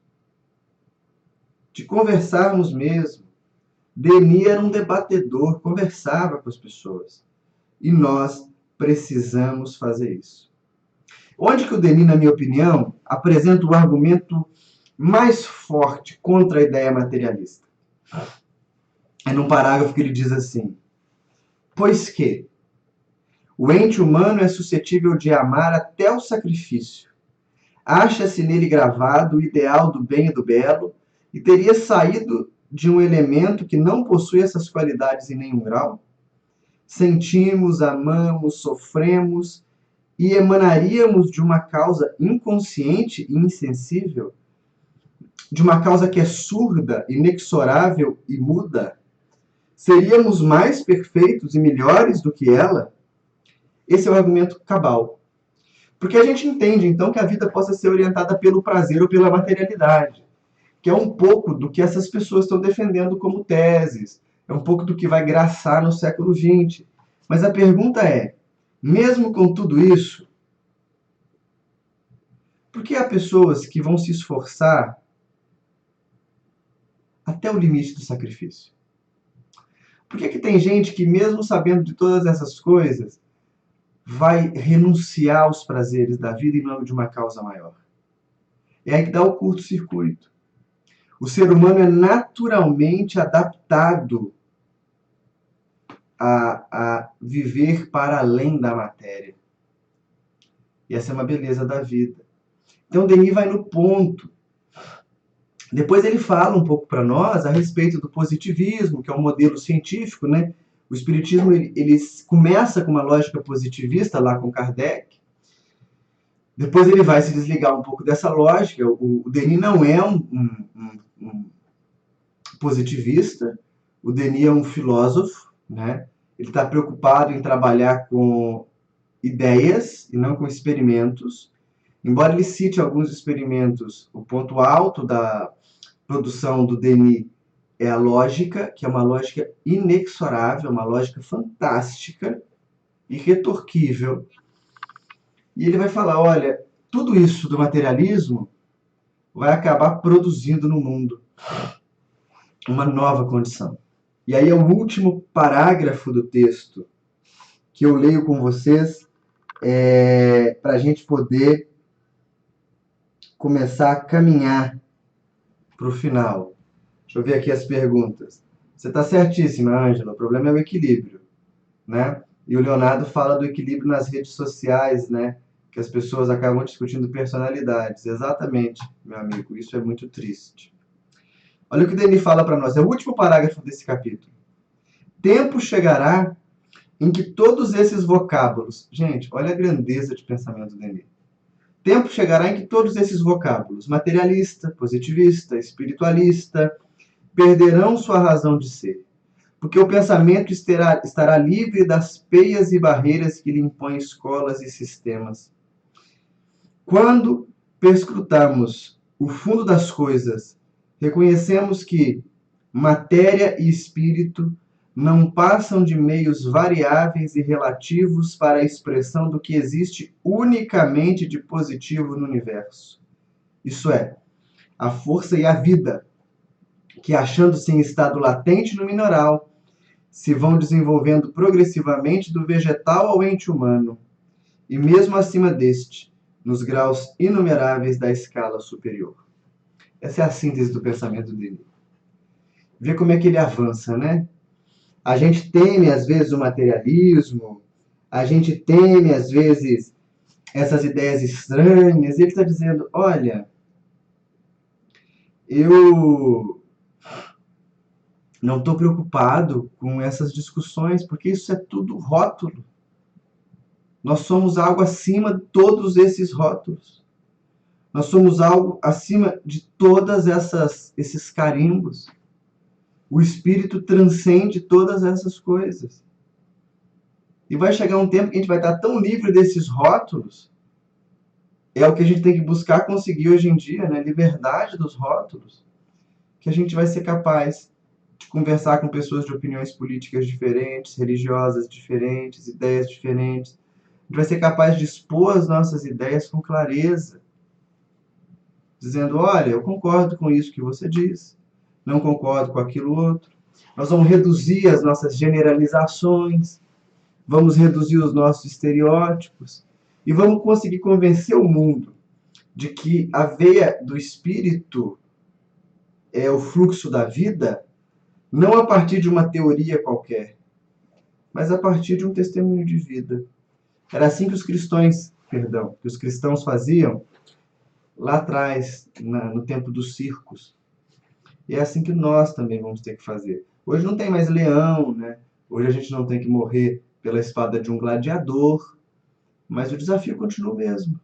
de conversarmos mesmo. Denis era um debatedor, conversava com as pessoas. E nós precisamos fazer isso. Onde que o Denis, na minha opinião, apresenta o argumento mais forte contra a ideia materialista? É num parágrafo que ele diz assim: pois que o ente humano é suscetível de amar até o sacrifício. Acha-se nele gravado o ideal do bem e do belo, e teria saído de um elemento que não possui essas qualidades em nenhum grau? Sentimos, amamos, sofremos e emanaríamos de uma causa inconsciente e insensível? De uma causa que é surda, inexorável e muda? Seríamos mais perfeitos e melhores do que ela? Esse é o argumento cabal. Porque a gente entende, então, que a vida possa ser orientada pelo prazer ou pela materialidade, que é um pouco do que essas pessoas estão defendendo como teses, é um pouco do que vai graçar no século XX. Mas a pergunta é, mesmo com tudo isso, por que há pessoas que vão se esforçar até o limite do sacrifício? Por que tem gente que, mesmo sabendo de todas essas coisas, vai renunciar aos prazeres da vida em nome de uma causa maior? É aí que dá o curto-circuito. O ser humano é naturalmente adaptado a viver para além da matéria. E essa é uma beleza da vida. Então, Denis vai no ponto. Depois ele fala um pouco para nós a respeito do positivismo, que é um modelo científico, né? O espiritismo ele começa com uma lógica positivista lá com Kardec. Depois ele vai se desligar um pouco dessa lógica. O Denis não é um positivista. O Denis é um filósofo, né? Ele está preocupado em trabalhar com ideias e não com experimentos. Embora ele cite alguns experimentos, o ponto alto da produção do Denis é a lógica, que é uma lógica inexorável, uma lógica fantástica, irretorquível. E ele vai falar, olha, tudo isso do materialismo vai acabar produzindo no mundo uma nova condição. E aí é o último parágrafo do texto que eu leio com vocês para a gente poder começar a caminhar para o final. Deixa eu ver aqui as perguntas. Você está certíssima, Ângela. O problema é o equilíbrio, né? E o Leonardo fala do equilíbrio nas redes sociais, né? Que as pessoas acabam discutindo personalidades. Exatamente, meu amigo. Isso é muito triste. Olha o que o Denis fala para nós. É o último parágrafo desse capítulo. Tempo chegará em que todos esses vocábulos... Gente, olha a grandeza de pensamento do Denis. Tempo chegará em que todos esses vocábulos, materialista, positivista, espiritualista, perderão sua razão de ser, porque o pensamento estará livre das peias e barreiras que lhe impõem escolas e sistemas. Quando perscrutamos o fundo das coisas, reconhecemos que matéria e espírito não passam de meios variáveis e relativos para a expressão do que existe unicamente de positivo no universo. Isso é, a força e a vida, que achando-se em estado latente no mineral, se vão desenvolvendo progressivamente do vegetal ao ente humano, e mesmo acima deste, nos graus inumeráveis da escala superior. Essa é a síntese do pensamento dele. Vê como é que ele avança, né? A gente teme, às vezes, o materialismo, a gente teme, às vezes, essas ideias estranhas, e ele está dizendo, olha, eu não estou preocupado com essas discussões, porque isso é tudo rótulo. Nós somos algo acima de todos esses rótulos. Nós somos algo acima de todas esses carimbos. O Espírito transcende todas essas coisas. E vai chegar um tempo que a gente vai estar tão livre desses rótulos. É o que a gente tem que buscar conseguir hoje em dia, né? Liberdade dos rótulos. Que a gente vai ser capaz de conversar com pessoas de opiniões políticas diferentes, religiosas diferentes, ideias diferentes. A gente vai ser capaz de expor as nossas ideias com clareza. Dizendo, olha, eu concordo com isso que você diz. Não concordo com aquilo outro. Nós vamos reduzir as nossas generalizações. Vamos reduzir os nossos estereótipos. e vamos conseguir convencer o mundo de que a veia do espírito é o fluxo da vida, não a partir de uma teoria qualquer, mas a partir de um testemunho de vida. Era assim que que os cristãos faziam lá atrás, no tempo dos circos. E é assim que nós também vamos ter que fazer. Hoje não tem mais leão, né? Hoje a gente não tem que morrer pela espada de um gladiador, mas o desafio continua o mesmo.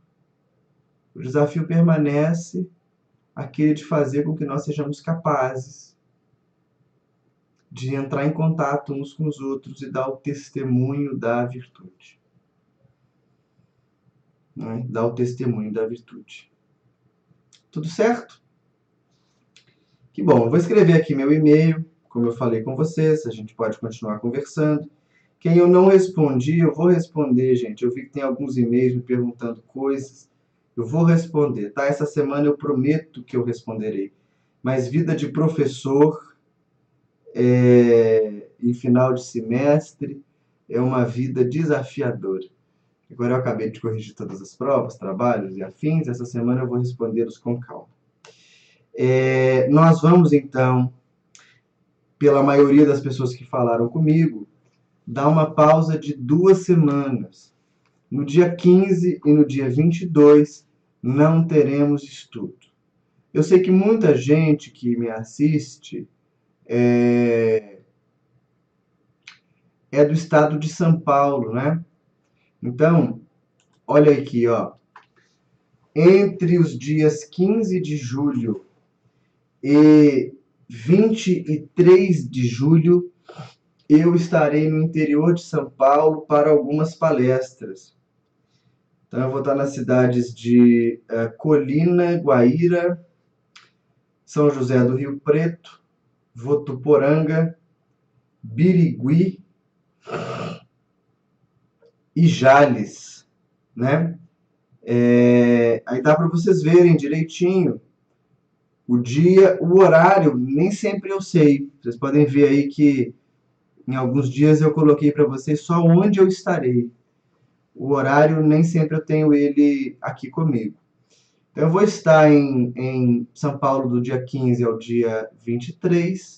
O desafio permanece aquele de fazer com que nós sejamos capazes de entrar em contato uns com os outros e dar o testemunho da virtude. Né? Dar o testemunho da virtude. Tudo certo? Que bom, eu vou escrever aqui meu e-mail, como eu falei com vocês, a gente pode continuar conversando. Quem eu não respondi, eu vou responder, gente. Eu vi que tem alguns e-mails me perguntando coisas. Eu vou responder, tá? Essa semana eu prometo que eu responderei. Mas vida de professor em final de semestre é uma vida desafiadora. Agora eu acabei de corrigir todas as provas, trabalhos e afins. Essa semana eu vou respondê-los com calma. Nós vamos, então, pela maioria das pessoas que falaram comigo, dar uma pausa de 2 semanas. No dia 15 e no dia 22, não teremos estudo. Eu sei que muita gente que me assiste é do estado de São Paulo, né? Então, olha aqui, ó. Entre os dias 15 de julho e 23 de julho, eu estarei no interior de São Paulo para algumas palestras. Então, eu vou estar nas cidades de Colina, Guaíra, São José do Rio Preto, Votuporanga, Birigui e Jales, né? Aí dá para vocês verem direitinho o dia, o horário, nem sempre eu sei. Vocês podem ver aí que em alguns dias eu coloquei para vocês só onde eu estarei. O horário nem sempre eu tenho ele aqui comigo. Então, eu vou estar em São Paulo do dia 15 ao dia 23.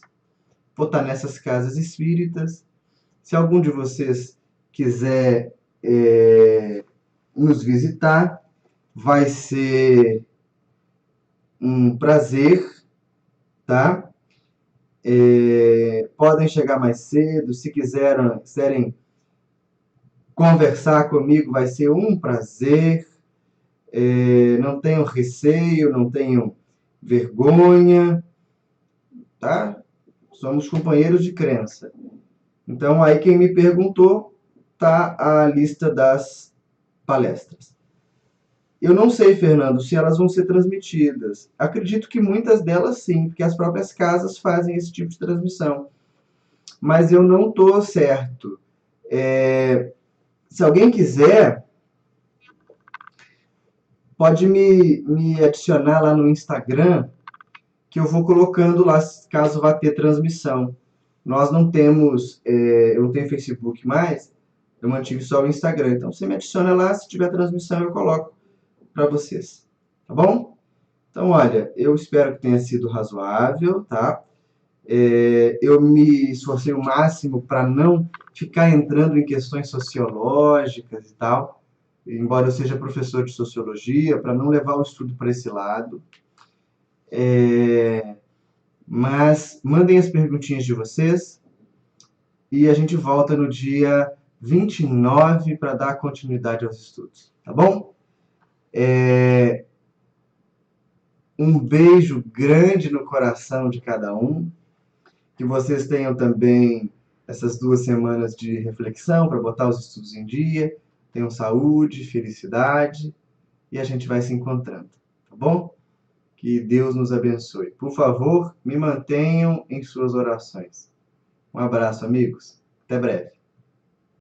Vou estar nessas casas espíritas. Se algum de vocês quiser nos visitar, vai ser um prazer, tá? Podem chegar mais cedo, se quiserem conversar comigo, vai ser um prazer. Não tenham receio, não tenham vergonha, tá? Somos companheiros de crença. Então, aí quem me perguntou, tá a lista das palestras. Eu não sei, Fernando, se elas vão ser transmitidas. Acredito que muitas delas sim, porque as próprias casas fazem esse tipo de transmissão. Mas eu não estou certo. Se alguém quiser, pode me adicionar lá no Instagram, que eu vou colocando lá caso vá ter transmissão. Nós não temos, eu não tenho Facebook mais, eu mantive só o Instagram. Então você me adiciona lá, se tiver transmissão eu coloco para vocês. Tá bom? Então, olha, eu espero que tenha sido razoável, tá? Eu me esforcei o máximo para não ficar entrando em questões sociológicas e tal, embora eu seja professor de sociologia, para não levar o estudo para esse lado. Mas mandem as perguntinhas de vocês e a gente volta no dia 29 para dar continuidade aos estudos, tá bom? Um beijo grande no coração de cada um. Que vocês tenham também essas 2 semanas de reflexão para botar os estudos em dia. Tenham saúde, felicidade e a gente vai se encontrando, tá bom? Que Deus nos abençoe. Por favor, me mantenham em suas orações. Um abraço, amigos. Até breve.